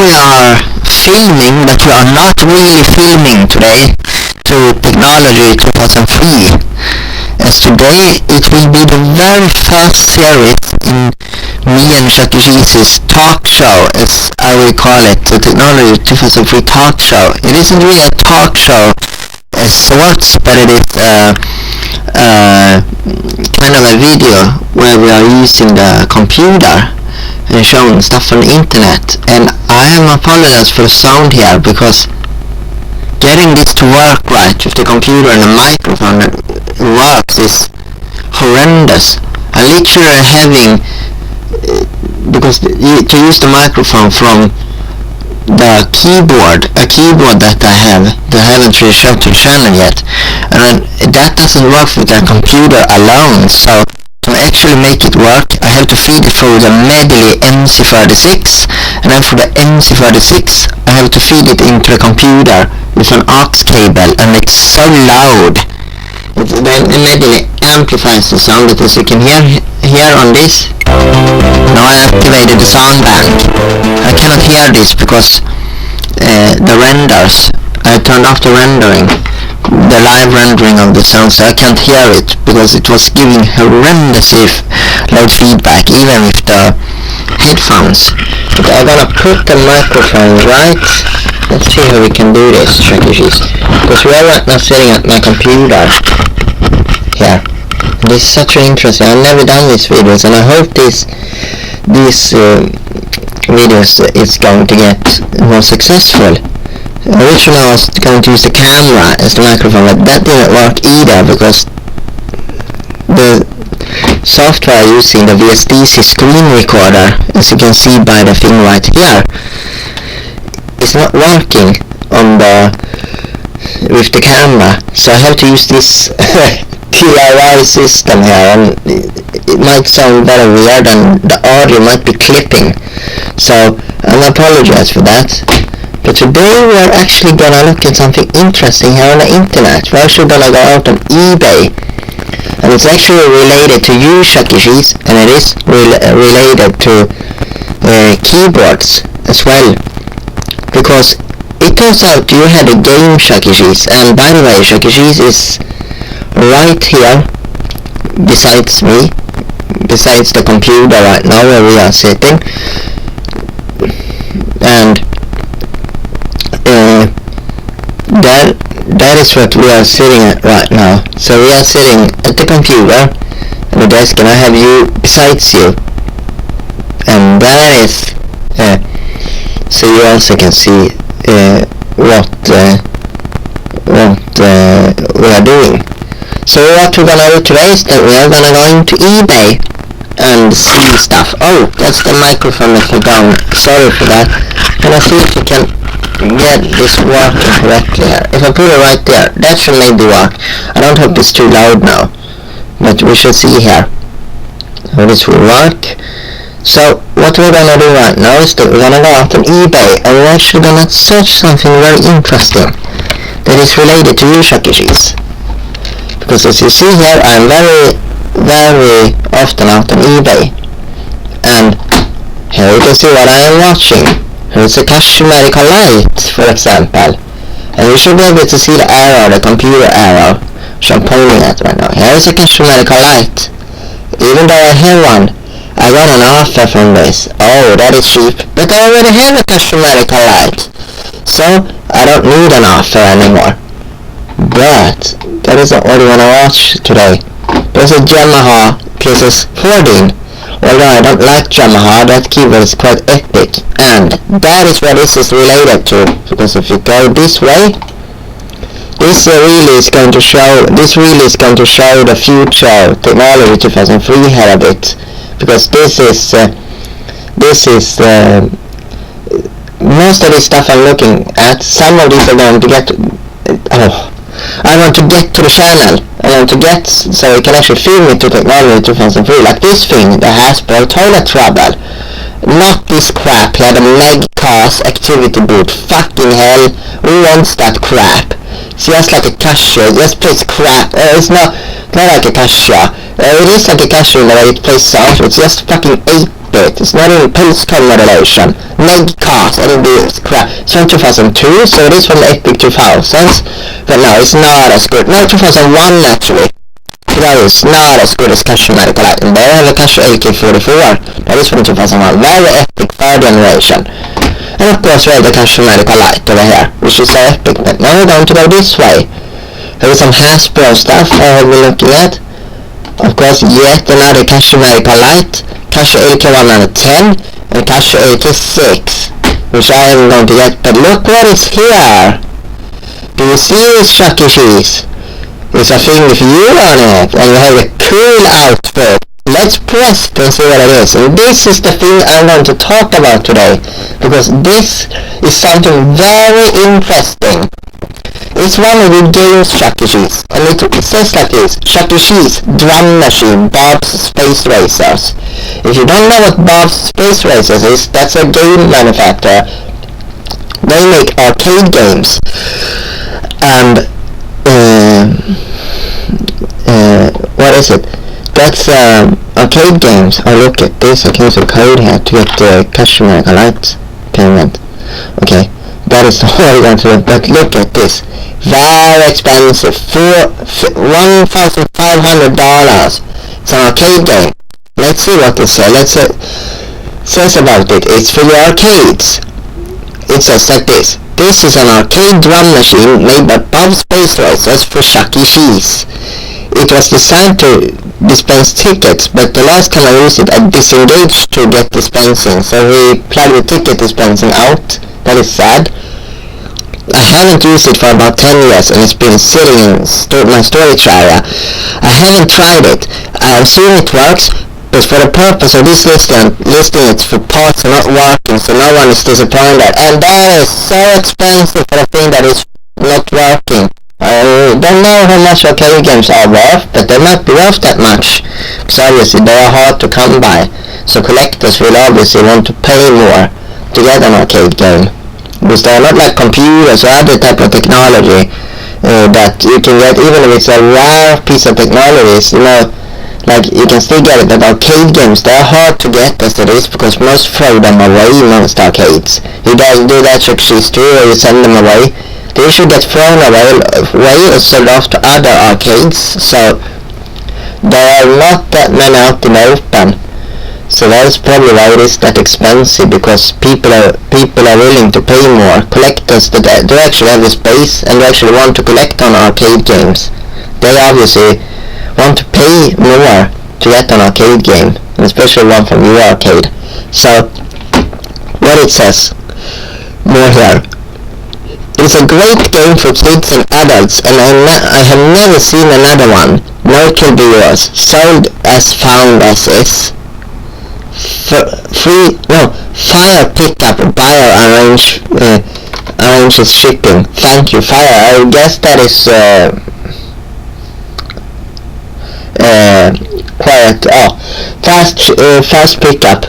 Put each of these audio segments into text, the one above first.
we are filming, but we are not really filming today, to Technology 2003, as today it will be the very first series in me and Chucky Cheese's talk show, as I will call it, the Technology 2003 talk show. It isn't really a talk show as sorts, but it is kind of a video where we are using the computer and showing stuff on the internet. And I am apologize for the sound here, because getting this to work right with the computer and the microphone that works is horrendous. I literally having because to use the microphone from the keyboard, a keyboard that I haven't really shown to the channel yet, and that doesn't work with the computer alone. So to actually make it work, I have to feed it through the Medley MC36, and then for the MC36 I have to feed it into the computer with an aux cable, and it's so loud. The Medley amplifies the sound, as you can hear on this. Now I activated the sound bank. I cannot hear this because the renders, I turned off the rendering, the live rendering of the sound, so I can't hear it because it was giving horrendous loud feedback, even with the headphones. But I'm gonna put the microphone right. Let's see how we can do this, strategies. Because we are right now sitting at my computer here. This is such an interesting. I've never done these videos, and I hope these videos is going to get more successful. Originally I was going to use the camera as the microphone, but that didn't work either, because the software using the VSDC screen recorder, as you can see by the thing right here, is not working on with the camera. So I have to use this DIY system here, and it might sound very weird and the audio might be clipping, so I apologize for that. But today we're actually gonna look at something interesting here on the internet. We're actually gonna go out on eBay, and it's actually related to you, Chucky Cheese, and it is related to keyboards as well, because it turns out you had a game, Chucky Cheese. And by the way, Chucky Cheese is right here besides me, besides the computer right now where we are sitting, and that is what we are sitting at right now. So we are sitting at the computer and the desk, and I have you besides you, and that is so you also can see what we are doing. So what we're gonna do today is that we are gonna go into eBay and see stuff. Oh, that's the microphone that fell down. Sorry for that. Can I see if we can get this working correctly here? If I put it right there, that should maybe work. I don't hope it's too loud now, but we should see here how this will work. So what we're gonna do right now is that we're gonna go out on eBay, and we're actually gonna search something very interesting that is related to you, Chucky Cheese. Because as you see here, I'm very, very often out on eBay, and here you can see what I am watching. Here's a CASIO medical light, for example, and you should be able to see the arrow, the computer arrow, which I'm pointing at right now. Here is a CASIO medical light. Even though I have one, I got an offer from this. Oh, that is cheap, but I already have a CASIO medical light, so I don't need an offer anymore. But that isn't what we want to watch today. There's a YAMAHA PSS-14. Although I don't like YAMAHA, that keyboard is quite epic, and that is what this is related to. Because if you go this way, this really is going to show the future Technology 2003 here a bit. Because this is most of this stuff I'm looking at. Some of these are going to get. I want to get to the channel. I want to get so you can actually film it to Technology 2003, like this thing, the Hasbro toilet trouble. Not this crap here, the Megcast activity boot. Fucking hell, who wants that crap? It's just like a CASIO, just plays crap. It's not like a CASIO. It is like a CASIO in the way it plays sound. It's just fucking abit. It's not in postcode modulation. Negcast, and this crap. It's from 2002, so it is from the Epic 2000s. But no, it's not as good. No, 2001 actually. That is not as good as Casio Medical Light. And there I have a Casio AK44. That is from 2001. Very epic, third generation. And of course we have the Casio Medical Light over here, which is so epic. But now we're going to go this way. There is some Hasbro stuff I will be looking at. Of course, yet another Casio Medical Light, Casio AK110, and Casio AK6, which I am going to get. But look what is here. Do you see this Chuck E. Cheese? It's a thing with you on it, and you have a cool outfit. Let's press it and see what it is. And this is the thing I'm going to talk about today, because this is something very interesting. It's one of the games Chuck E. Cheese, and it says like this: Chuck E. Cheese Drum Machine Bob's Space Racers. If you don't know what Bob's Space Racers is, that's a game manufacturer. They make arcade games, and what is it? That's arcade games. Oh, look at this. I can use a code here to get the Casio Medical Light payment. Okay, that is all I'm going to do. But look at this. Very expensive. $1,500. It's an arcade game. Let's see what it says about it. It's for the arcades. It says like this: this is an arcade drum machine made by Bob Space Racers for Chuck E. Cheese. It was designed to dispense tickets, but the last time I used it I disengaged to get dispensing, so we plugged the ticket dispensing out. That is sad. I haven't used it for about 10 years, and it's been sitting in my storage area. I haven't tried it. I've seen it works, but for the purpose of this listing it's for parts are not working, so no one is disappointed. And that is so expensive for a thing that is not working. I don't know how much arcade games are worth, but they might be worth that much, because obviously they are hard to come by, so collectors will obviously want to pay more to get an arcade game, because they are not like computers or other type of technology that you can get. Even if it's a rare piece of technology, you know, like you can still get it. But arcade games, they're hard to get as it is, because most throw them away most arcades. You guys do that Chuck E. Cheese too, or you send them away. They should get thrown away or sold off to other arcades, so there are not that many out in the open. So that is probably why it is that expensive, because people are willing to pay more. Collectors that do actually have the space and they actually want to collect on arcade games, they obviously want to pay more to get an arcade game, and especially one from your arcade. So what it says more here: it's a great game for kids and adults, and I have never seen another one. No it will be yours. Sold as found as is. Fire pickup buyer arranges shipping. Thank you, Fire. I guess that is fast pickup,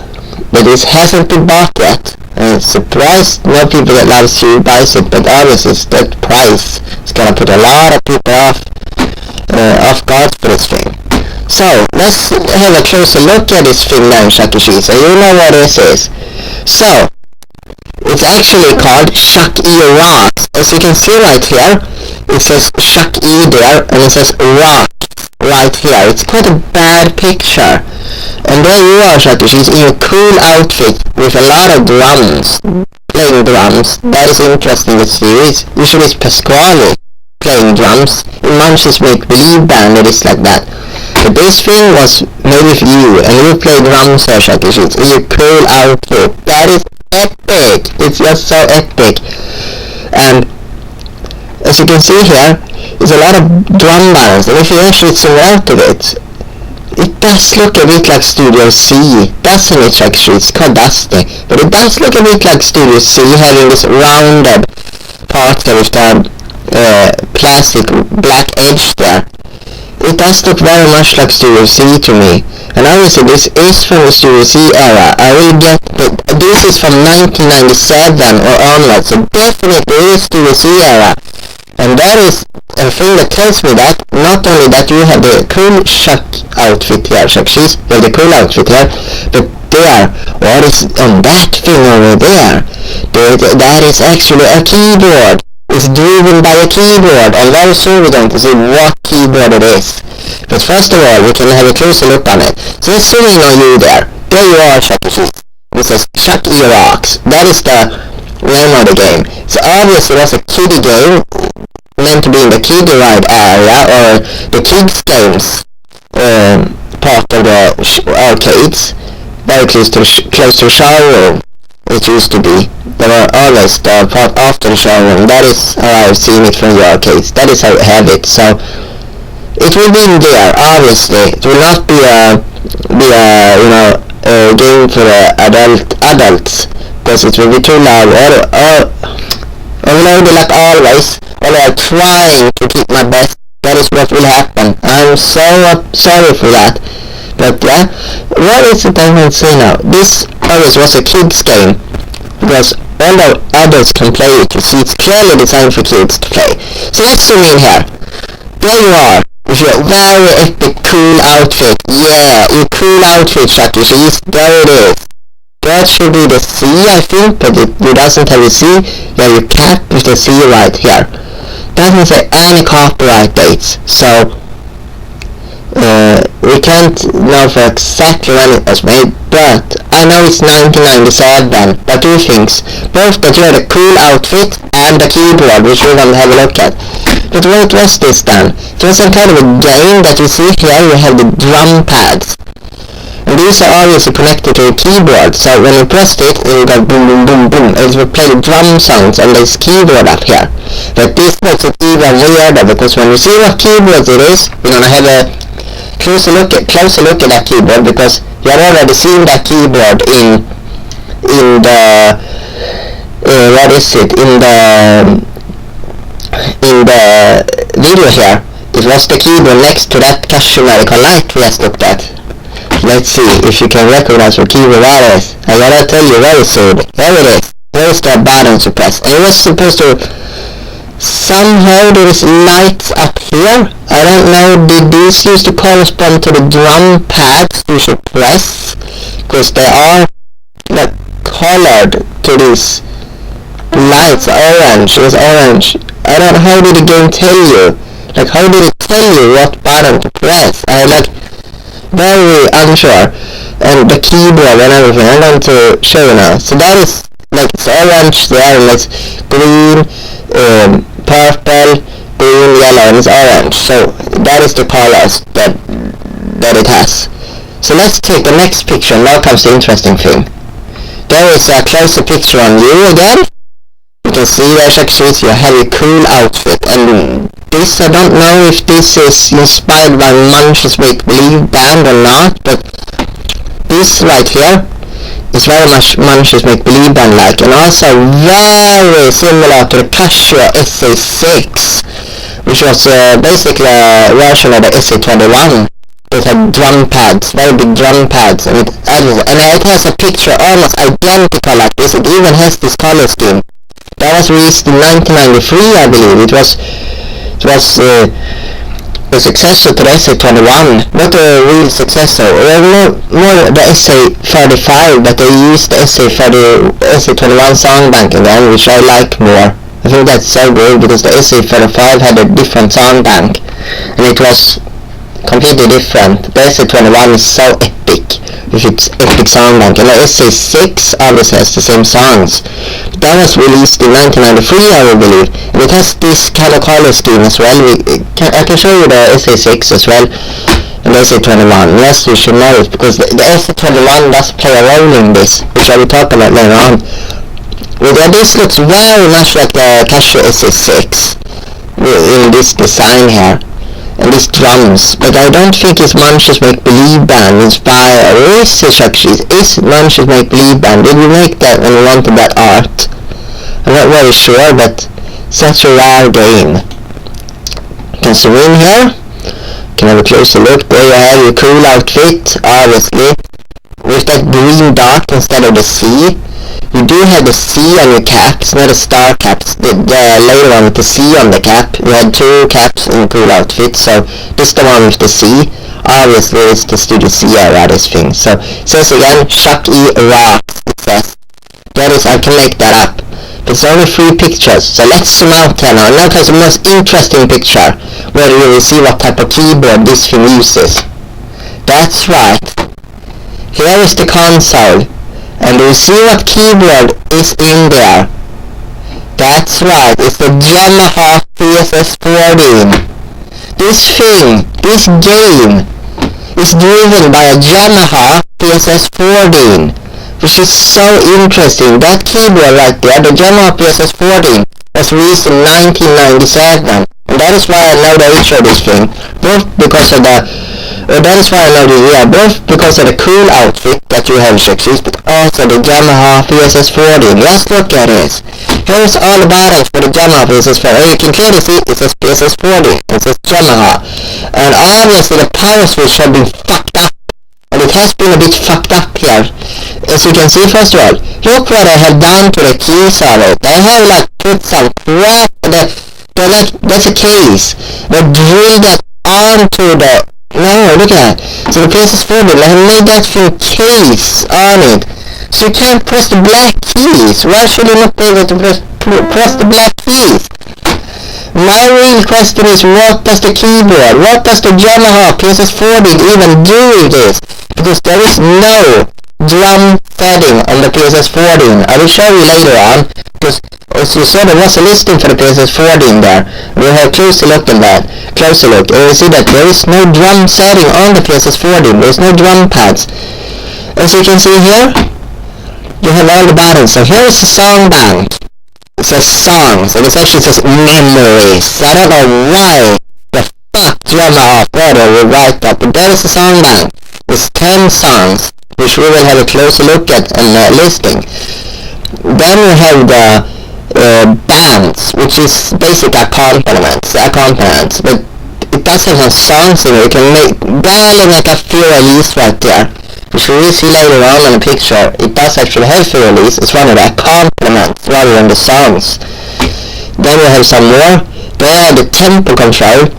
but it hasn't been bought yet. Surprised no people that loves you buys it, but obviously it's that price. It's gonna put a lot of people off guard for this thing. So let's have a closer look at this thing now, Chuck E. Cheese, so you know what this is. So it's actually called Chuck E. Rocks. As you can see right here, it says Chuck E. there, and it says Rock right here. It's quite a bad picture. And there you are, Chuck E. Cheese, in a cool outfit with a lot of drums, playing drums. That is interesting to see. Usually it's Pasquale playing drums. In Munch's Make Believe band it is like that. But this thing was made with you, and you play drums here, Chuck E. Cheese, in a cool outfit. That is epic. It's just so epic. And as you can see here, there's a lot of drum bands, and if you actually zoom out of it, it does look a bit like Studio C, doesn't it, Chuck E. Cheese? It's called Dusty, but it does look a bit like Studio C, having this rounded part there with the plastic black edge there. It does look very much like Studio C to me, and obviously this is from the Studio C era. I will get, but this is from 1997 or onwards, so definitely it is Studio C era. And that is a thing that tells me that not only that you have the cool Chuck outfit here, Chuck Cheese, you have the cool outfit here, but there? What is on that thing over there? That is actually a keyboard. It's driven by a keyboard, and very soon we're going to see what keyboard it is. But first of all, we can have a closer look on it. So let's zoom in on you there. There you are, Chucky. It says Chuck E. Rocks. That is the name of the game. So obviously it was a kiddie game, meant to be in the kiddie ride area, or the kids games part of the arcades, very close to the showroom. It used to be. There were always the part after the showroom. That is how I've seen it from the arcades. That is how I have it. So it will be in there. Obviously, it will not be a game for adults, because it will be too loud. Or like always, although I'm trying to keep my best, that is what will happen. I'm so sorry for that. But yeah, what is it I can say now? This always was a kids game, because although adults can play it, you see it's clearly designed for kids to play. So let's zoom in here. There you are, with your very epic cool outfit. Yeah, your cool outfit, Chucky. So there it is. That should be the C, I think, but it doesn't have a C. You have your cap with the C right here. Doesn't say any copyright dates, so we can't know for exactly when it was made, but I know it's 1997, but two things. Both that you had a cool outfit and a keyboard, which we're going to have a look at. But what was this then? It was some kind of a game that you see here. You have the drum pads. And these are obviously connected to a keyboard, so when you pressed it, it would go boom boom boom boom. It would play the drum sounds on this keyboard up here. But this makes it even weirder, because when you see what keyboard it is, we're gonna have a closer look at that keyboard, because you have already seen that keyboard in the video here. It was the keyboard next to that CASIO medical light we just looked at. Let's see if you can recognize what keyboard that is. I gotta tell you very soon. There it is. There is the button to press. And it was supposed to somehow there is lights up here. I don't know, did these used to correspond to the drum pads you should press? Because they are like colored to these lights. Orange. It was orange. I don't know, how did the game tell you? Like, how did it tell you what button to press? I like very unsure. And the keyboard and everything, I'm going to show you now. So that is like, it's orange there, and it's green, purple, green, yellow, and it's orange. So that is the colors that it has. So let's take the next picture, and now comes the interesting thing. There is a closer picture on you again. You can see there's actually your heavy cool outfit, and this, I don't know if this is inspired by Munch's Make Believe band or not, but this right here is very much Munch's Make Believe band like, and also very similar to the CASIO SA-6, which was basically a version of the SA-21. It had drum pads, very big drum pads, and it has a picture almost identical like this. It even has this color scheme. That was released in 1993, I believe. It was a successor to the SA-21, not a real successor. More the SA-35, but they used the SA-21 song bank again, which I like more. I think that's so good, because the SA-35 had a different song bank, and it was completely different. The SA-21 is so epic with its epic song bank, and the SA-6 obviously has the same songs. But that was released in 1993, I believe, and it has this kind of color scheme as well. I can show you the SA-6 as well, and the SA-21. Yes, you should know it, because the SA-21 does play a role in this, which I will talk about later on. Well, this looks very much like the CASIO SA-6 in this design here. And these drums, but I don't think it's Munch's Make Believe band inspired, or is it actually? Is Munch's Make Believe band? Did we make that when we wanted that art? I'm not very sure, but such a rare game. You can zoom in here, you can have a closer look. There you have your cool outfit, obviously. with that green dot instead of the C. You do have the C on your caps, not the star caps. Later on with the C on the cap. You had 2 caps in pool outfit, so this is the one with the C. Obviously it's the Studio C era, this thing. So it says again, Shock E rocks, it says. That is, I can make that up. But it's only 3 pictures, so let's zoom out here now. Now comes the most interesting picture, where you will see what type of keyboard this thing uses. That's right. Here is the console. And you see what keyboard is in there. That's right, it's the YAMAHA PSS-14. This thing, this game, is driven by a YAMAHA PSS-14, which is so interesting. That keyboard right there, the YAMAHA PSS-14, was released in 1997. And that is why I know the age of this thing, both because of the both because of the cool outfit that you have checked, but also the YAMAHA PSS-14. Let's look at this. Here's all the buttons for the YAMAHA PSS-14. You can clearly see it says PSS-14. It says YAMAHA. And obviously the power switch has been fucked up. And it has been a bit fucked up here. As you can see, first of all, look what I have done to the keys of it. I have like put some crap, that's a case. They drilled that onto the, no, look at that. So the PSS-14, I have made that full case on it. So you can't press the black keys. Why should you not be able to press the black keys? My real question is, what does the keyboard, what does the YAMAHA PSS-14 even do with this? Because there is no drum setting on the PSS-14. I will show you later on, because as you saw there was a listing for the PSS-14 there. We'll have a closer look at that. And you see that there is no drum setting on the PSS-14. There is no drum pads. As you can see here, you have all the buttons. So here is the song bank. It says songs, and it actually says memories. I don't know why the fuck YAMAHA will write that, but that is the song bank. It's 10 songs, which we will have a closer look at and listing. Then we have the bands, which is basic accompaniments, but it does have some songs in it. You can barely make a few release right there, which we will see later on in the picture. It does actually have full release. It's one of the accompaniments rather than the songs. Then we have some more. There are the tempo control,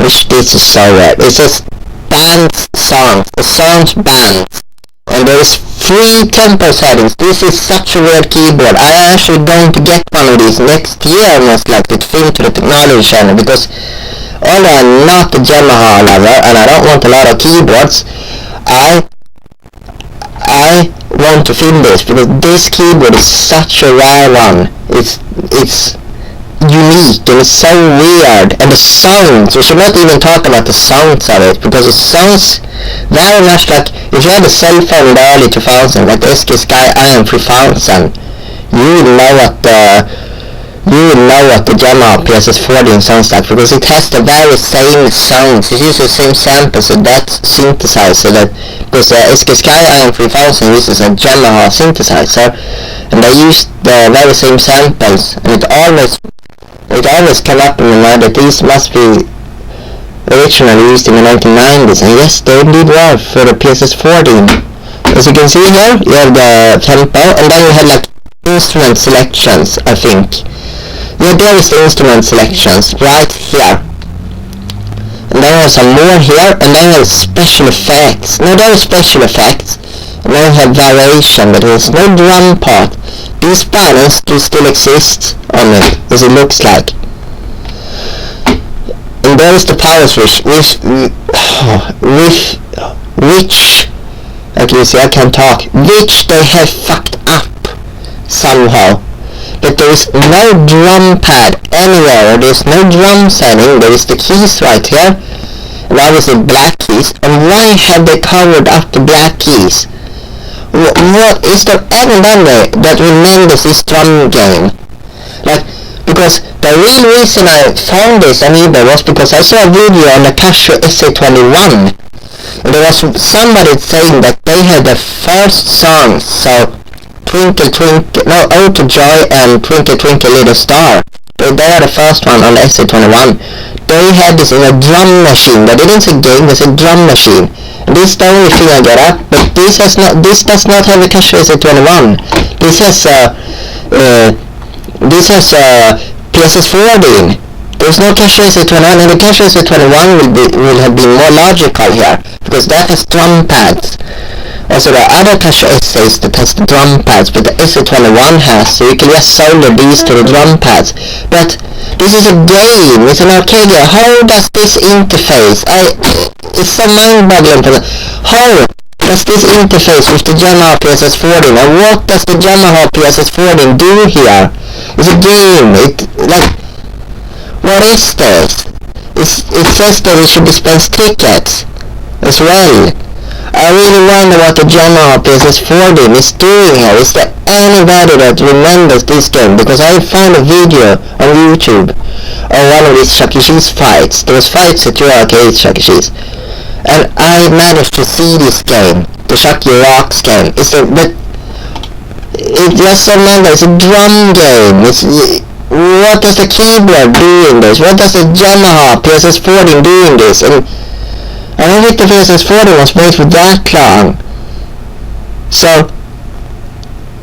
which this is so weird. It says bands songs, the songs bands, and there is 3 tempo settings. This is such a weird keyboard. I am actually going to get one of these next year, most likely, to film to the technology channel, because although I'm not a YAMAHA lover and I don't want a lot of keyboards, I want to film this because this keyboard is such a rare one. It's unique and it's so weird, and the sounds, we should not even talk about the sounds of it, because it sounds very much like if you had a cell phone in the early 2000s, like the Sky Iron 3000, you would know what the YAMAHA PSS-14 sounds like, because it has the very same sounds. It uses the same samples of that synthesizer, because the Sky Iron 3000 uses a YAMAHA synthesizer, and they use the very same samples, and it always came up in my mind that these must be originally used in the 1990s, and yes, they indeed were for the PSS-14. As you can see here, you have the tempo, and then you have like instrument selections, I think. Yeah, there is the instrument selections right here. And then you have some more here, and then you have special effects. No, there are special effects. And then you have variation, but there is no drum part. These buttons do still exist on it, as it looks like. And there is the power switch, which like you see, I can't talk, which they have fucked up somehow. But there is no drum pad anywhere, there is no drum setting, there is the keys right here, and obviously black keys. And why have they covered up the black keys? What is there ever way that remembers this drum game? Like, because the real reason I found this on eBay was because I saw a video on the CASIO SA-21, and there was somebody saying that they had the first songs, so Twinkle Twinkle, no, Ode to Joy and Twinkle Twinkle Little Star, They are the first one on the SA-21. They had this in a drum machine. They didn't say game, they said drum machine. And this is the only thing I got up, but this does not have a CASIO SA-21. This has PSS-14. There's no CASIO SA-21, and the CASIO SA-21 will have been more logical here, because that has drum pads. Also, the other CASIO SAs that has the drum pads, but the SA-21 has, so you can just solder these to the drum pads. But this is a game, it's an arcade game. How does this interface? It's so mind-boggling for me. How does this interface with the YAMAHA PSS-14, and what does the YAMAHA PSS-14 do here? It's a game, what is this? It says that it should dispense tickets as well. I really wonder what the YAMAHA PSS-14 is doing here. Is there anybody that remembers this game? Because I found a video on YouTube of one of these Chuck E. Cheese fights. There was fights at your arcade Chuck E. Cheese. And I managed to see this game, the Chuck E. Rocks game. It just remember, it's a drum game. What does the keyboard do in this? What does the YAMAHA PSS-14 do in this? And I don't think the PSS-14 was made for that long. So,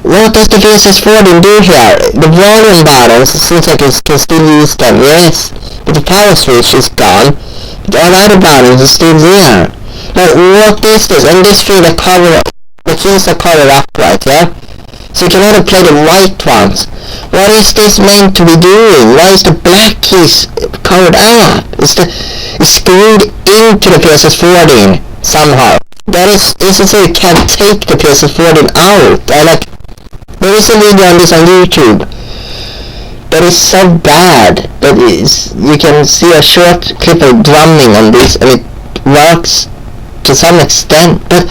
what does the PSS-14 do here? The volume buttons, it seems like you can still use them, yes. But the power switch is gone. But all other buttons are still there. Now, what is this? And this thing, the keys are covered up right, yeah? So you can only play the white ones. What is this meant to be doing? Why is the black keys covered up? It's screwed into the PSS-14 somehow. Is it so you can't take the PSS-14 out? There is a video on this on YouTube that is so bad that you can see a short clip of drumming on this, and it works to some extent, but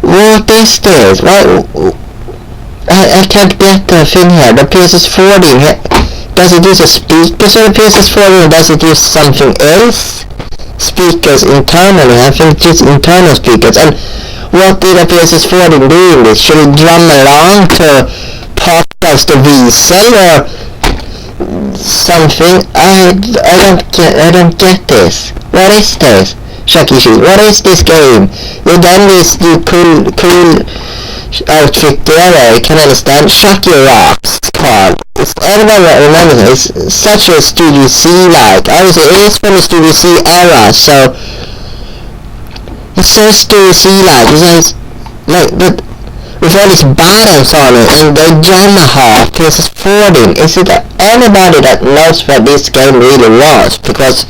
what is this? I can't get the thing here. The PSS-14, does it use a speaker for the PSS-14, or does it use something else? Speakers internally, I think it uses internal speakers. And what did the PSS-14 do in this? Should it drum along to podcast the Wiesel or something? I don't get this. What is this? Chuck E. Cheese, what is this game? You done this cool outfit there, I can understand. Chuck E. Rocks called. It's everyone that remembers it. It's such a Studio C-like. Obviously, it is from the Studio C era, so it's so Studio C-like. It's but with all these buttons on it, and the YAMAHA PSS-14, is it anybody that knows what this game really was? Because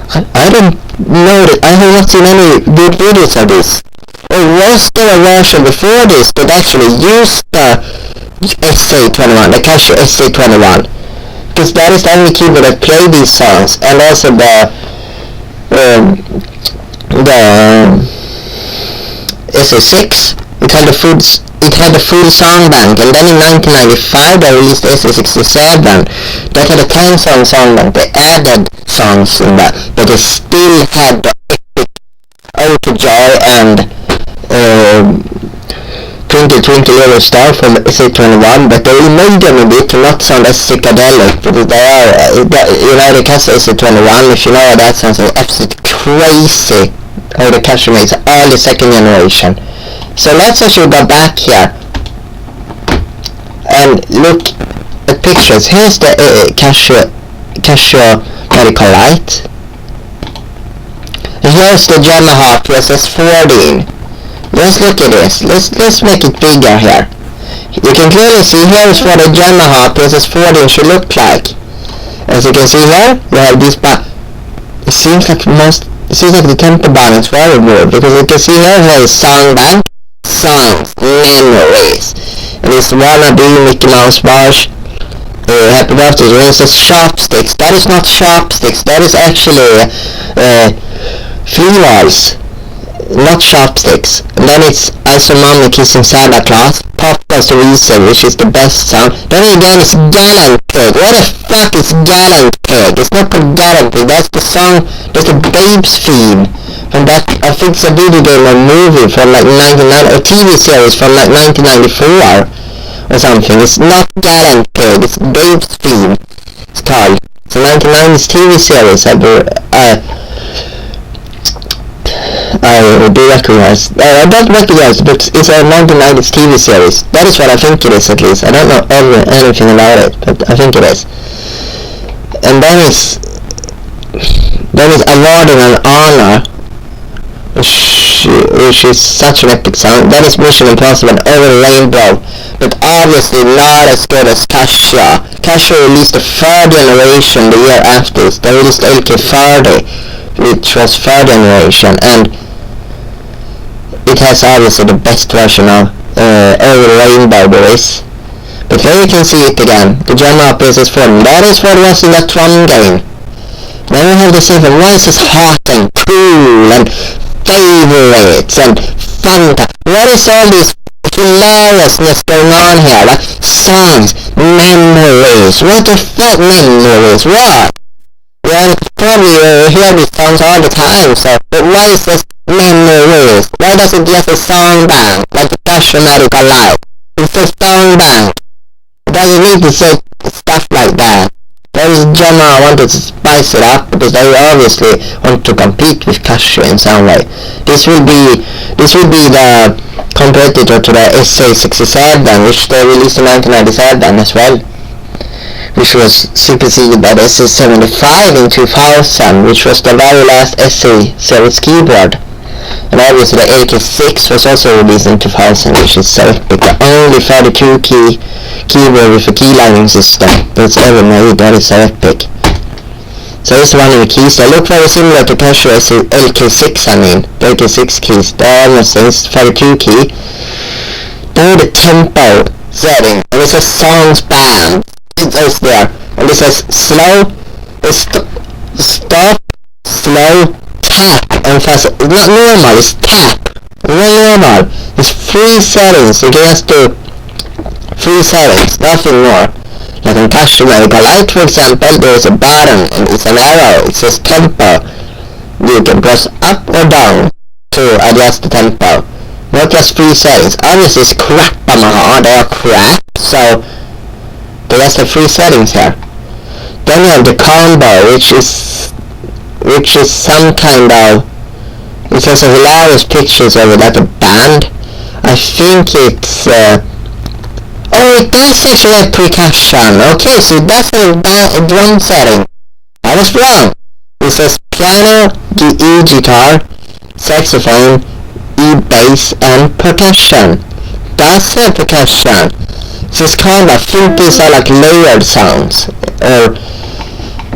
I don't know that. I have not seen any good videos of this. Or was there a version before this that actually used the SA-21, the CASIO SA-21? Because that is the only keyboard that played these songs, and also the SA-6. It had the full song bank, and then in 1995 they released the SA-67 that had a 10-song song bank. They added songs in that, but they still had the epic Ode to Joy and Twinkle Twinkle Little Star from the SA-21, but they remade them a bit to not sound as psychedelic, because they are, the CASIO SA-21, if you know what that sounds like, absolutely crazy how the CASIO makes early second generation. So let's actually go back here and look at pictures. Here's the CASIO Medical Light. And here's the YAMAHA PSS-14. Let's look at this. Let's make it bigger here. You can clearly see here is what a YAMAHA PSS-14 should look like. As you can see here, you have this it seems like the tempo buttons were removed, because you can see here is song bank, songs, memories, and this wannabe Mickey Mouse bars. Happy birthday, it says chopsticks. That is not chopsticks, that is actually flea walls, not chopsticks. And then it's Also Mommy Kissing Santa Claus, Pop Goes the Weasel, which is the best song. Then again it's Gallant Pig. What the fuck is Gallant Pig? It's not called Gallant Pig, that's the song, that's the Babes theme from that, I think it's a video game or movie from like 1990, or TV series from like 1994. or something. It's not guaranteed. It's Game Stream. It's called. It's a 1990s TV series. I do recognize. I don't recognize, but it's a 1990s TV series. That is what I think it is, at least. I don't know anything about it, but I think it is. And that is awarding an honor, which is such an epic sound. That is Mission Impossible Over the Rainbow, but obviously not as good as CASIO. CASIO released the third generation the year after. They released LK30, which was third generation, and it has obviously the best version of Over the Rainbow there is. But here you can see it again, the YAMAHA PSS-14. That is what was in that drum game. Then we have the same voices, hot and cool, and favorites, and fun. What is all this hilariousness going on here? Like, songs, memories. What the fuck memories? What? Well, probably hear these songs all the time, so, but why is this memories? Why doesn't it just a song bank, like the Passion Medical Life? It's a song bank. It doesn't need to say stuff like that. YAMAHA wanted to spice it up because they obviously want to compete with CASIO in some way. This will be the competitor to the SA-67, which they released in 1997 as well, which was superseded by the SA-75 in 2000, which was the very last SA series keyboard. And obviously the AK6 was also released in 2000, which is so epic. The only 32 key keyboard with a keylining system that's ever made. That is so epic. So this is one of the keys. They look very similar to CASIO LK6, the AK6 keys. They're almost the 32 key. Then the tempo setting, and it says songs band. It says there, and it says slow, stop, slow, tap, and fast. It's not normal, it's tap. It's not normal. It's 3 settings. You can just do 3 settings, nothing more. Like in CASIO Medical Light, for example, there is a button and it's an arrow. It says tempo. You can press up or down to adjust the tempo. Not just 3 settings. Obviously it's crap, YAMAHA. They are crap, so they just have 3 settings here. Then you have the combo, which is some kind of. It has a hilarious pictures of it, like a band. I think it's. Oh, it does actually have percussion. Okay, so that's a drum setting. I was wrong. It says piano, E-guitar, saxophone, E-bass, and percussion. Does have percussion. So it's kind of, I think these are like layered sounds, or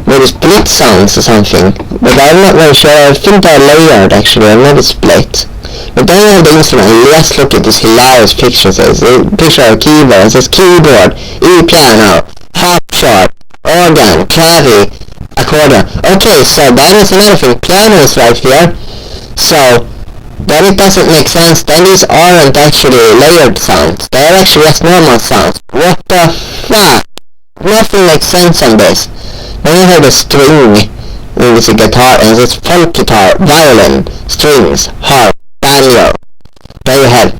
maybe split sounds or something. But I'm not very sure. I think they're layered actually, or maybe split. But then you have the instrument, let's look at this hilarious picture. It says a picture of a keyboard. It says keyboard, E-piano, harp chart, organ, clavi, accordion. Okay, so that is another thing. Piano is right here. So then it doesn't make sense. Then these aren't actually layered sounds. They're actually just normal sounds. What the fuck? Nothing makes sense on this. Then you have the string. It's a guitar, and it's folk guitar, violin, strings, harp, banjo. Then you have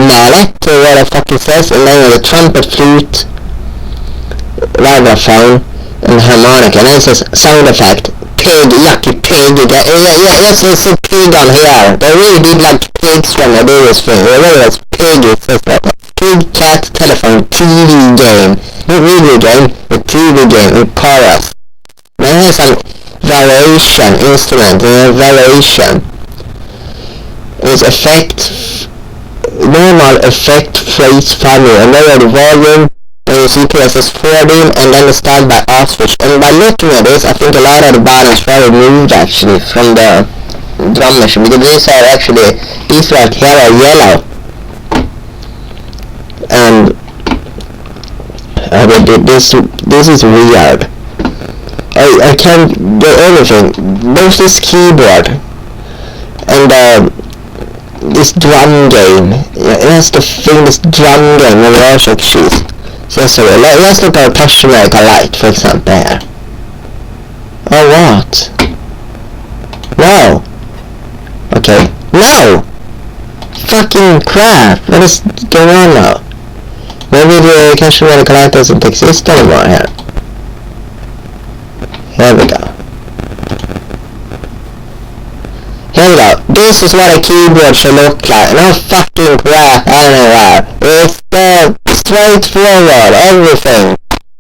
mallet, or what the fuck it says, and then you have the trumpet, flute, vibraphone, and harmonica. And then it says sound effect, pig, yucky pig. Yes, there's a pig on here. They really did like pigs when they do this thing. They really like pig. It says that. Pig, cat, telephone, TV game. Not video game, but TV game, and chorus. Then there's some variation instrument, and variation. It's effect, normal effect, phrase, family, and then you have the volume, and you see PSS-14, and then the start by off switch. And by looking at this, I think a lot of the buttons were removed actually from the drum machine, because these right here are yellow. And this is weird. I can't do anything. There's this keyboard and this drum game. That's the thing. This drum game and also keys. So let's look at CASIO Medical Light, for example. Here. Oh, what? No. Okay. No. fucking crap. What is going on now? Maybe the cache collect doesn't exist anymore here. Here we go. Here we go. This is what a keyboard should look like. No fucking crap anywhere. It's straightforward, everything.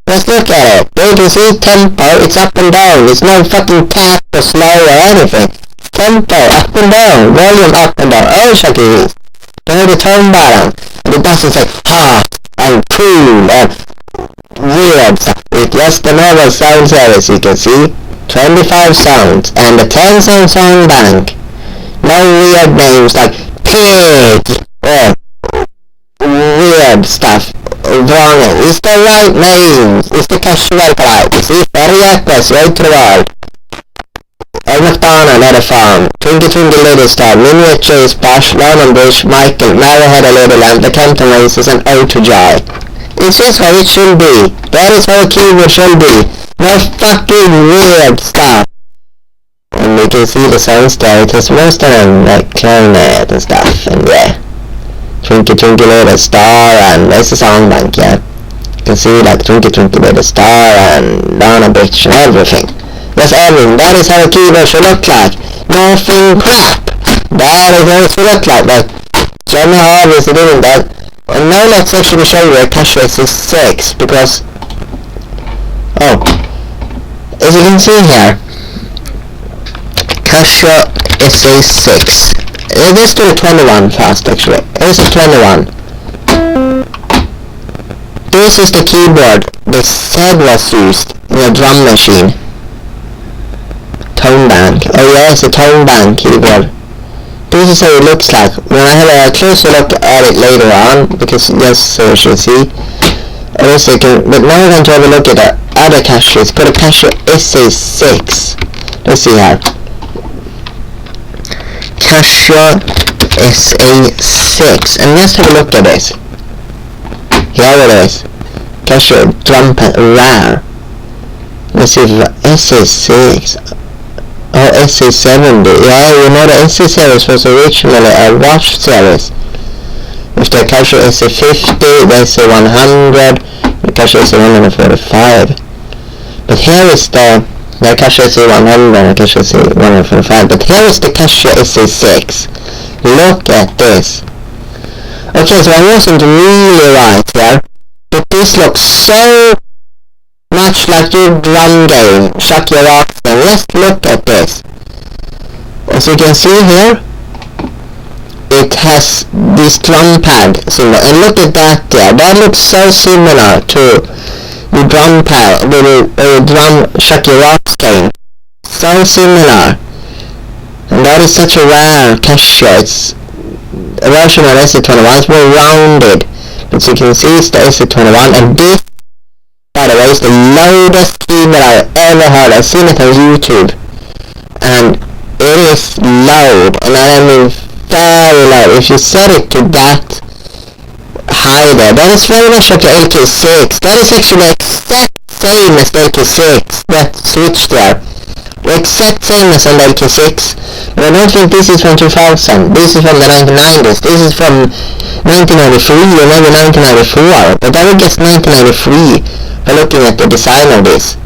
Let's look at it. You can see tempo, it's up and down. There's no fucking tap or slow or anything. Tempo, up and down. Volume up and down. Oh, Shaki. Then the tone button. And it doesn't say hot and cool and weird stuff. It's just the normal sound service, you can see. 25 sounds and a 10 sound bank. No weird names like pig or weird stuff. Wrong. It's the right names. It's the casual type. You see, very accurate, right to the world. McDonald had a farm. Twinkle Twinkle Little Star, Miniature Splash, London Bridge, Michael, Mary had a little lamb, the Campton Races, and Ode to Joy. It's just how it should be. That is how a keyboard should be. No fucking weird stuff. And you can see the sounds there. It has most of them like clarinet and stuff, and yeah. Twinkle Twinkle Little Star, and there's the sound bank, yeah. You can see like Twinkle Twinkle Little Star, and Lana Bitch, and everything. That's everything. That is how a keyboard should look like. Nothing crap. That is how it should look like. But YAMAHA is doing that. And now let's actually show you a CASIO SA-6 because... Oh. As you can see here, CASIO SA-6. Let's do the 21 fast actually. Here's the 21. This is the keyboard the said was used in a drum machine. Tone bank. Oh yeah, it's a tone bank keyboard. This is how it looks like. When I have a closer look at it later on, because yes, so you should see. But now we're going to have a look at the other CASIO. It's called a CASIO SA-6. Let's see here. CASIO SA-6. And let's have a look at this. Here it is. CASIO drum pad rare. Let's see if SA-6. Oh, SA-70. Yeah, you know the SA series was originally a watch series. With the CASIO SA-50, the SA-100, the CASIO SA-145. But here is the CASIO SA-100 and the CASIO SA-145. But here is the CASIO SA-6. Look at this. Okay, so I wasn't really right here. But this looks so much like your drum game, Chuck Your Rocks, and let's look at this. As you can see here, it has this drum pad symbol, and look at that there. That looks so similar to the drum pad, the drum Chuck Your Rocks game. So similar. And that is such a rare CASIO. It's a version of SA-21. It's more rounded. But you can see it's the SA-21, and this, by the way, it's the loudest keyboard I've ever heard. I've seen it on YouTube. And it is loud. And I mean very loud. If you set it to that high there, that is very much like the AK6. That is actually the exact same as the AK6. That switch there. The exact same as on the AK6. But I don't think this is from 2000. This is from the 1990s. This is from 1993 or maybe 1994. But I would guess 1993 by looking at the design of this.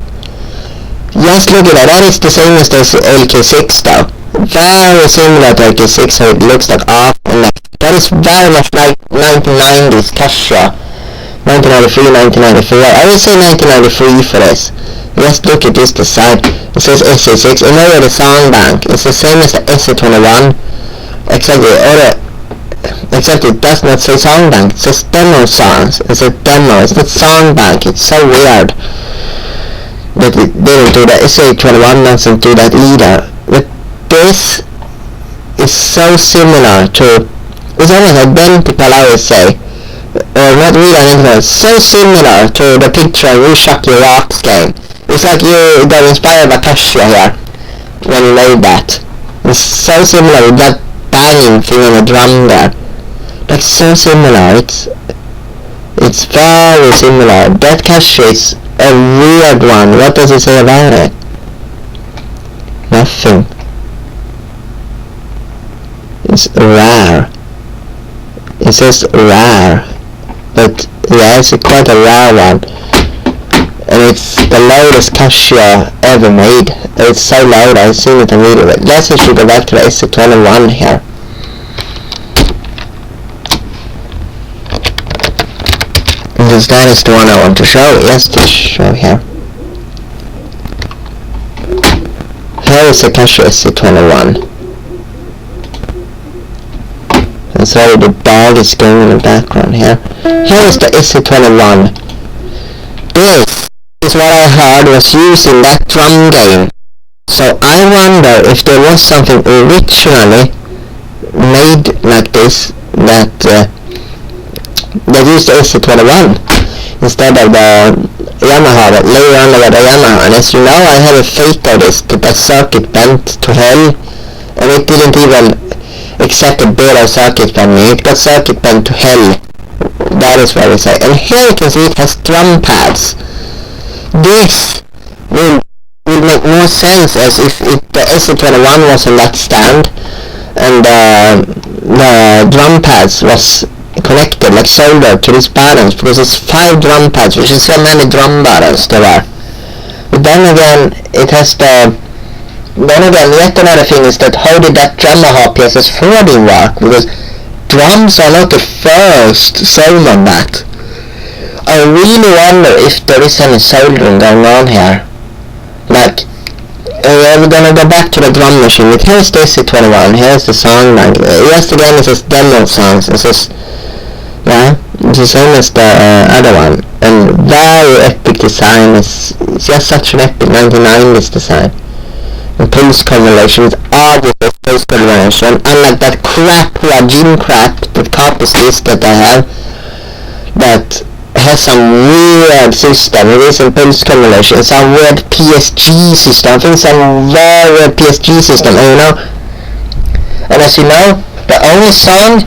Just look at that. That is the same as the AK6 though. Very similar to AK6 how it looks like off and like. That is very much like 1990s CASIO. 1993, 1994. I would say 1993 for this. Just look at this design. It says SA-6. And now the sound bank. It's the same as the SA-21. Except it does not say sound bank. It says demo songs. It's a demo. It's not sound bank. It's so weird that it didn't do that. SA-21 doesn't do that either. But this is so similar to... It's almost identical, I would say. Or not really identical. It's so similar to the picture of You Chuck Your Rocks game. It's like you got inspired by CASIO here when you made that. It's so similar with that banging thing on the drum there. That's so similar. It's very similar. That CASIO is a weird one. What does it say about it? Nothing. It's rare. It says rare, but yeah, it's quite a rare one. And it's the loudest CASIO ever made. It's so loud, I've seen it in video. But let's actually go back to the SA-21 here. Because that is the one I want to show. Yes, to show here. Here is the CASIO SA-21. And sorry, the dog is going in the background here. Here is the SA-21. This is what I heard was used in that drum game. So I wonder if there was something originally made like this that used the SA-21 instead of the Yamaha, but later on they got a Yamaha. And as you know, I have a fake of this, that circuit bent to hell, and it didn't even accept a bit of circuit bending. It got circuit bent to hell. That is what we say. And here you can see it has drum pads. This will make more sense as if the SA-21 was on that stand and the drum pads was connected, like soldered to this buttons, because it's 5 drum pads, which is so many drum buttons there are. But then again, yet another thing is that how did that YAMAHA PSS-14 work? Because drums are not the first sound on that. I really wonder if there is any soldering going on here. Like, we're gonna go back to the drum machine. Here's the SA-21, here's the song. Like, yes, again it says demo songs. It says, yeah, it's the same as the other one. And very epic design. It's just such an epic 1990s design. And pulse correlation is obviously pulse correlation. Unlike that crap, Huajin crap, that copies this that I have, that has some weird system. It is in pulse correlation, some weird PSG system. I think some very weird PSG system, and you know, and as you know, the only song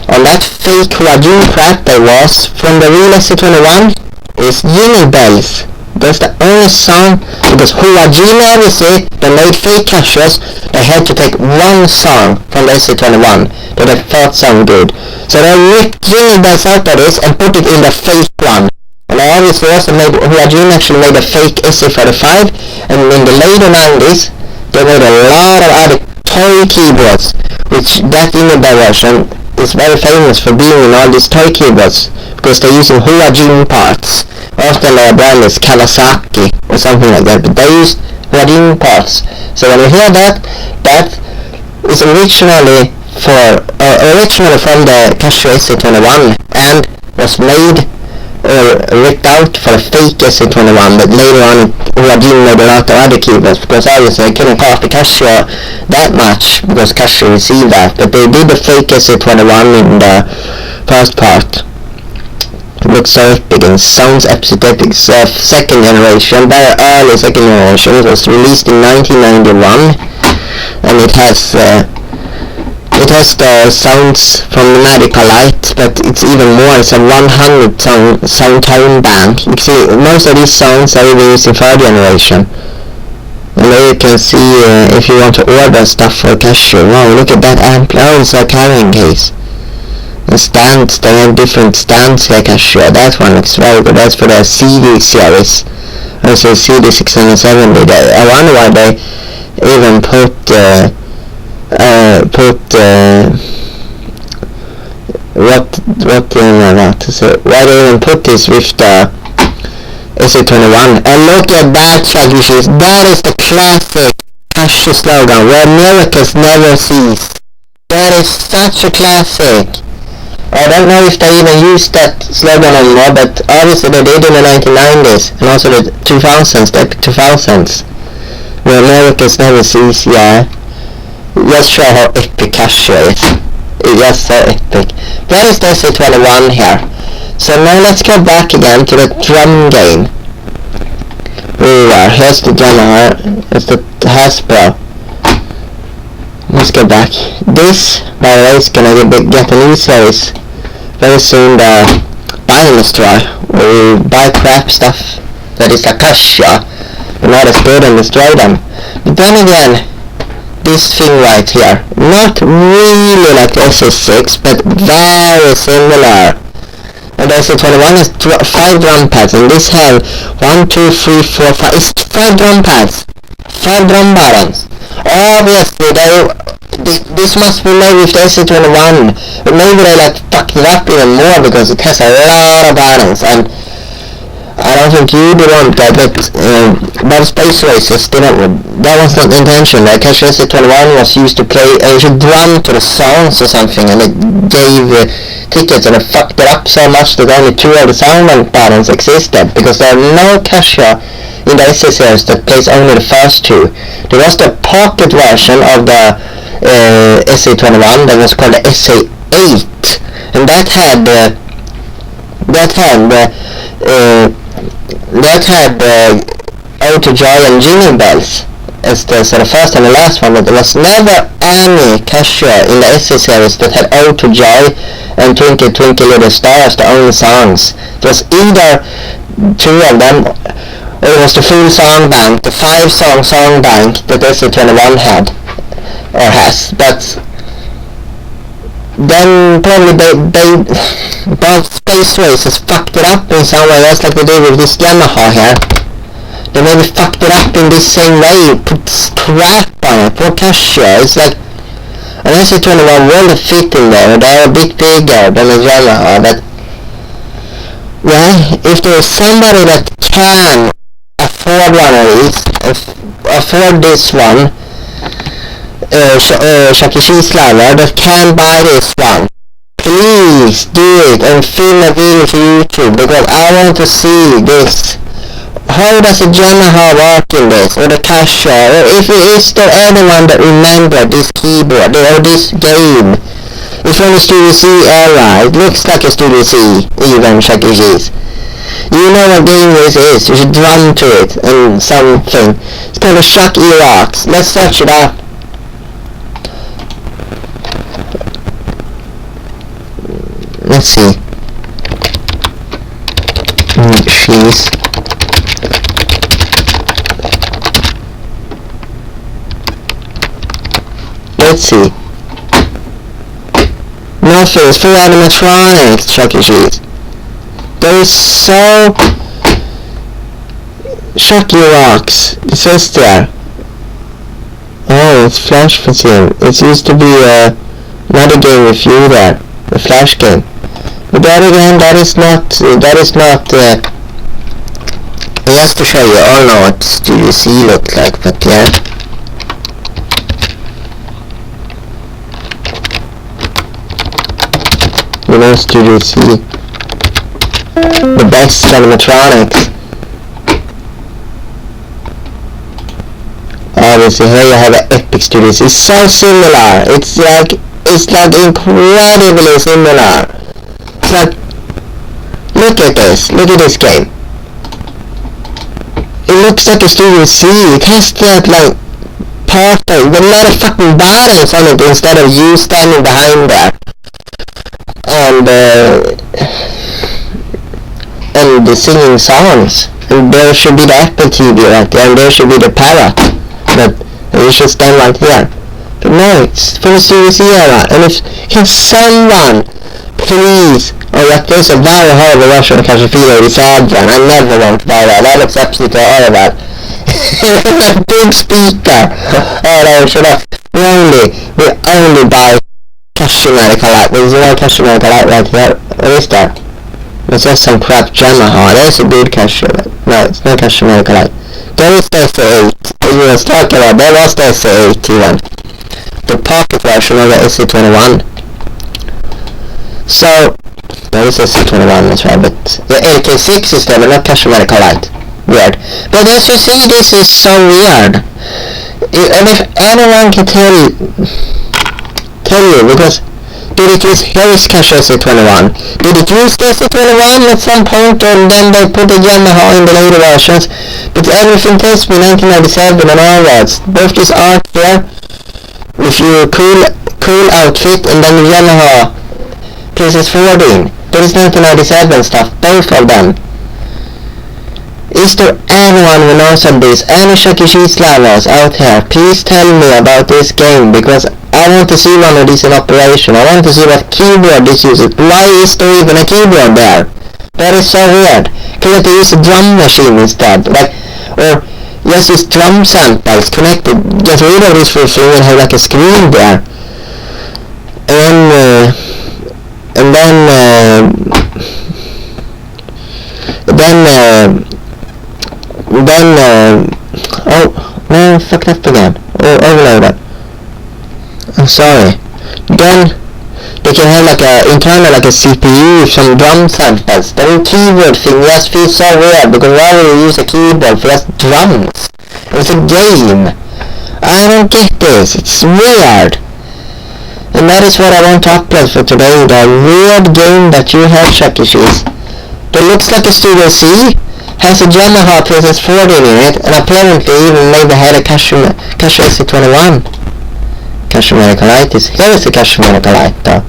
on that fake Huajin crap that was from the real SA-21 is Jingle Bells. That's the only song, because Huajin obviously, they made fake CASIOs, they had to take one song from the SA-21 that they thought sounded good. So they ripped Jingle Bells out of this and put it in the fake one. And they obviously also made, Huajin actually made a fake SA-35, and in the later 90s, they made a lot of other toy keyboards, which that Jingle Bell version is very famous for being in all these toy keyboards, because they're using Huajin parts. Often their brand is Kawasaki or something like that, but they used Huajin parts. So when you hear that, that is originally from the CASIO SA-21 and was made ripped out for a fake SA-21, but later on Huajin made a lot of other keyboards, because obviously they couldn't copy CASIO that much because CASIO received that, but they did the fake SA-21 in the first part. It looks so epic and sounds absolutely epic. So second generation, very early second generation. It was released in 1991, and it has the sounds from the Magical Light, but it's even more. It's a 100 sound tone bank. You can see most of these sounds are even used in third generation. And there you can see if you want to order stuff for CASIO. Wow, look at that amp. Oh, it's a carrying case. The stands, they have different stands here, CASIO. That one looks very good. That's for the CD series. Also CD 670. I wonder why they even put why they even put this with the SA-21. And look at that track, that is the classic CASIO slogan, where miracles never cease. That is such a classic. I don't know if they even used that slogan anymore, but obviously they did in the 1990s, and also the 2000s, the epic 2000s, where miracles never cease. Yeah, just show how epic CASIO is. It's just so epic. That is the SA-21 here. So now let's go back again to the drum game. Here's the drummer, it's the Hasbro. Let's go back. This, by the way, is gonna get a new series very soon. The Buying Store, where you buy crap stuff that is a CASIO, but not as good, and destroy them. But then again, this thing right here. Not really like the SS6, but very similar. And the SA-21 has 5 drum pads, and this have 1, 2, 3, 4, 5. It's 5 drum pads, 5 drum buttons. Obviously, this must be made with the SA-21, but maybe they like fucked it up even more because it has a lot of buttons, and I don't think you would want that, but Space Races didn't. That was not the intention. The CASIO SA-21 was used to play, you should drum to the songs or something, and it gave tickets, and it fucked it up so much that only 2 of the sound buttons existed, because there are no CASIO in the SA series that plays only the first 2. There was the pocket version of the SA-21 that was called the SA-8, and that had Ode to Joy and Jingle Bells as the first and the last one, but there was never any CASIO in the SA series that had Ode to Joy and Twinkle, Twinkle Little Star as the only songs. It was either 2 of them, or it was the full song bank, the 5-song bank that SA-21 had, or has, but then probably both Space Races fucked it up in some way, just like they did with this Yamaha here. They maybe fucked it up in this same way, put crap on it, poor CASIO. It's like, an SA-21 will fit in there, they're a bit bigger than a Yamaha, but well, if there is somebody that can afford one of these, afford this one, Chuck E. Cheese Slider, that can buy this one, please do it and film a video for YouTube, because I want to see this. How does a Yamaha work in this, or the CASIO, or if is there anyone that remember this keyboard, or this game? It's from the Studio C era, it looks like a Studio C, even Chuck E. Cheese. You know what game this is, you should drum to it, and something. It's called a Chuck E. Rocks. Let's search it up. Let's see. Cheese. Let's see. Nothing. It's full animatronics, Chuck E. Cheese. There is so... Chuck E. Rocks. It says there. Oh, it's Flash Museum. It used to be another game with you there. The Flash game. But then again, that is not, just to show you all know what Studio C looked like, but yeah. You know Studio C. The best animatronics. Obviously, here you have an Epic Studio C. It's so similar. It's like incredibly similar. It's like, look at this game. It looks like a Studio C. It has that like part with a lot of fucking buttons on it instead of you standing behind there. And the singing songs. And there should be the Apple TV right there, and there should be the Parrot. But you should stand right here. But no, it's from the Studio C era, and if can someone please, oh yeah, there's a very horrible version of CASIO SA-87, I never want to buy that, that looks absolutely horrible. Big speaker, oh no, shut up. We only buy CASIO Medical Light, there's no CASIO Medical Light right here, what is that? It's just some crap Yamaha, there's a good CASIO, no, it's not CASIO Medical Light. There is the SA-8, you was talking about, there was the SA-81. The pocket version of the SA-21. So, there is SA-21 as well, but the AK6 is there, but not CASIO Medical Light. Weird. But as you see, this is so weird. And if anyone can tell you, because did it use, here is CASIO SA-21. Did it use the SA-21 at some point, and then they put the Yamaha in the later versions? But everything tells me 1997 and onwards. Both this art here, with your cool outfit, and then the Yamaha PSS-14. That is 1997 stuff, both of them. is there anyone who knows of this? Any Chuck E. Cheese lovers out here? Please tell me about this game, because I want to see one of these in operation. I want to see what keyboard this uses. Why is there even a keyboard there? That is so weird. Can't they use a drum machine instead? Like, or just use drum samples connected. Get rid of this full thing and have like a screen there. And then oh no, I fucked up again. Oh, overloaded. I'm sorry. Then they can have like a internal, like a CPU, some drum samples. The whole keyboard thing just feels so weird, because why would you use a keyboard for just drums? It's a game. I don't get this. It's weird. And that is what I want to upload for today. The weird game that you have, Chuck E. Cheese. That looks like a Studio C. Has a YAMAHA PSS-14 in it, and apparently even maybe had a CASIO SA-21. CASIO Medical Light is... Here is the CASIO Medical Light though.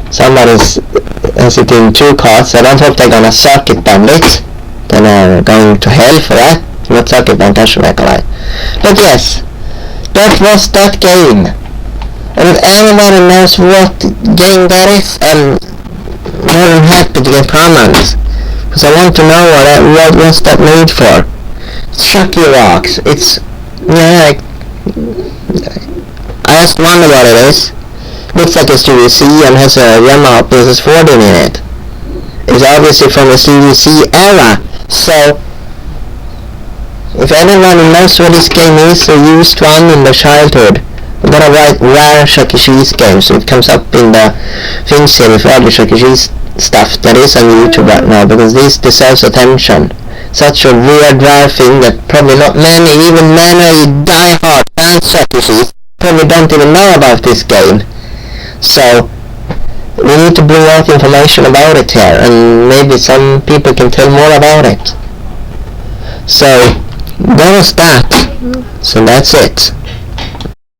Somebody's has it in 2 cards. I don't hope they're gonna circuit bend it. Then I'm going to hell for that. Not circuit bend CASIO Medical Light. But yes, that was that game. And if anybody knows what game that is, I'm more than happy to get comments. Because I want to know what was that made for. Chucky Rocks. It's... yeah, I just wonder what it is. Looks like a Studio C and has a YAMAHA PSS-14 in it. It's obviously from the Studio C era. So, if anyone knows what this game is or used one in their childhood, I'm gonna write rare Chuck E. Cheese games, so it comes up in the things here with all the Chuck E. Cheese stuff that is on YouTube right now, because this deserves attention. Such a weird, rare thing that probably not many, even many die-hard fans of Chuck E. Cheese, probably don't even know about this game. So, we need to bring out information about it here, and maybe some people can tell more about it. So, that was that. So that's it.